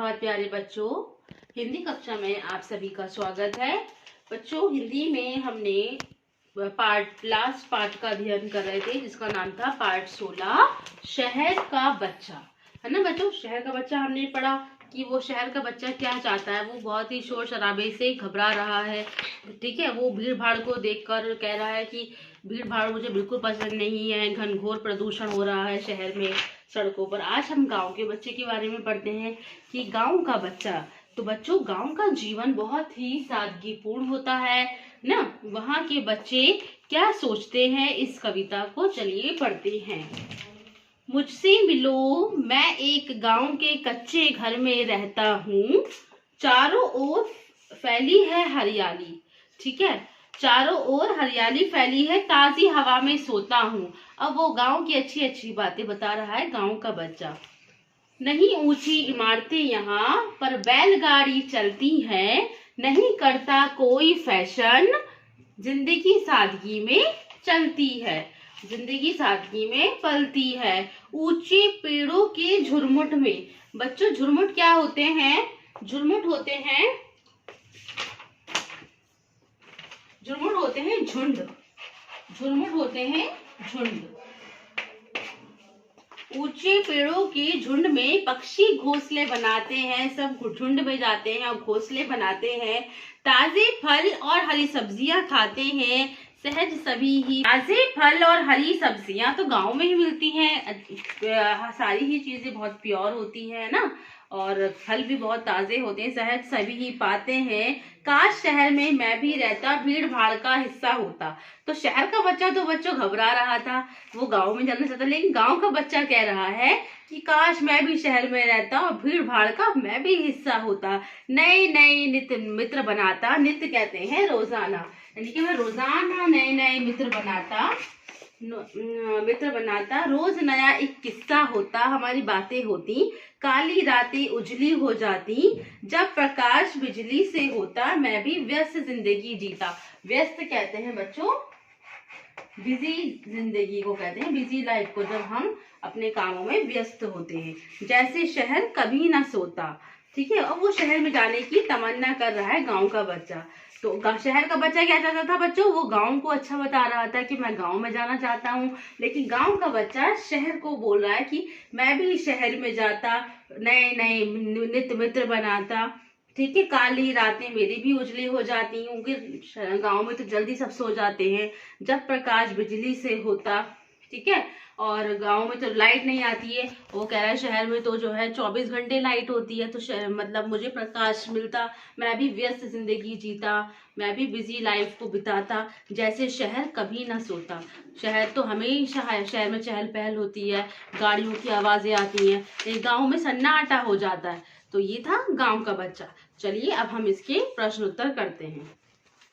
सुप्रभात प्यारे बच्चों। हिंदी कक्षा में आप सभी का स्वागत है। बच्चों, हिंदी में हमने लास्ट पार्ट का अध्ययन कर रहे थे, जिसका नाम था पार्ट 16 शहर का बच्चा। है ना बच्चों, शहर का बच्चा हमने पढ़ा कि वो शहर का बच्चा क्या चाहता है। वो बहुत ही शोर शराबे से घबरा रहा है, ठीक है। वो भीड़ भाड़ को देखकर कह रहा है कि भीड़ भाड़ मुझे बिल्कुल पसंद नहीं है, घनघोर प्रदूषण हो रहा है शहर में, सड़कों पर। आज हम गांव के बच्चे के बारे में पढ़ते हैं कि गांव का बच्चा। तो बच्चों, गांव का जीवन बहुत ही सादगीपूर्ण होता है ना। वहाँ के बच्चे क्या सोचते हैं, इस कविता को चलिए पढ़ते हैं। मुझसे मिलो, मैं एक गांव के कच्चे घर में रहता हूँ। चारों ओर फैली है हरियाली, ठीक है। चारों ओर हरियाली फैली है, ताजी हवा में सोता हूँ। अब वो गांव की अच्छी अच्छी बातें बता रहा है गांव का बच्चा। नहीं ऊंची इमारतें यहाँ पर बैलगाड़ी चलती है, नहीं करता कोई फैशन, जिंदगी सादगी में चलती है, जिंदगी सादगी में पलती है। ऊंचे पेड़ों के झुरमुट में, बच्चों झुरमुट क्या होते हैं? झुरमुट होते हैं झुंड। झुरमुट होते हैं झुंड। ऊंचे पेड़ों के झुंड में पक्षी घोंसले बनाते हैं। सब झुंड में जाते हैं और घोंसले बनाते हैं। ताजे फल और हरी सब्जियां खाते हैं। सहज सभी ही ताजे फल और हरी सब्जियां तो गांव में ही मिलती हैं। सारी ही चीजें बहुत प्योर होती है ना, और फल भी बहुत ताजे होते हैं। सहज सभी ही पाते हैं। काश शहर में मैं भी रहता, भीड़ भाड़ का हिस्सा होता। तो शहर का बच्चा तो बच्चों घबरा रहा था, वो गांव में जाना चाहता, लेकिन गांव का बच्चा कह रहा है कि काश मैं भी शहर में रहता और भीड़ भाड़ का मैं भी हिस्सा होता। नए नए नित्य मित्र बनाता। नित्य कहते हैं रोजाना, यानी कि मैं रोजाना नए नए मित्र बनाता। रोज नया एक किस्सा होता, हमारी बातें होती। काली रातें उजली हो जाती, जब प्रकाश बिजली से होता। मैं भी व्यस्त जिंदगी जीता। व्यस्त कहते हैं बच्चों बिजी जिंदगी को कहते हैं, बिजी लाइफ को, जब हम अपने कामों में व्यस्त होते हैं। जैसे शहर कभी ना सोता, ठीक है। और वो शहर में जाने की तमन्ना कर रहा है गांव का बच्चा। तो शहर का बच्चा क्या चाहता था बच्चों? वो गांव को अच्छा बता रहा था कि मैं गांव में जाना चाहता हूँ, लेकिन गांव का बच्चा शहर को बोल रहा है कि मैं भी शहर में जाता, नए नए नित्य मित्र बनाता, ठीक है। काली रातें मेरी भी उजली हो जाती, क्योंकि गांव में तो जल्दी सब सो जाते हैं। जब प्रकाश बिजली से होता, ठीक है। और गांव में तो लाइट नहीं आती है। वो कह रहा है शहर में तो जो है 24 घंटे लाइट होती है, तो मतलब मुझे प्रकाश मिलता, मैं भी व्यस्त जिंदगी जीता, मैं भी बिजी लाइफ को बिताता। जैसे शहर कभी ना सोता। शहर तो हमेशा है, शहर में चहल पहल होती है, गाड़ियों की आवाजें आती हैं, लेकिन गाँव में सन्नाटा हो जाता है। तो ये था गाँव का बच्चा। चलिए अब हम इसके प्रश्न उत्तर करते हैं।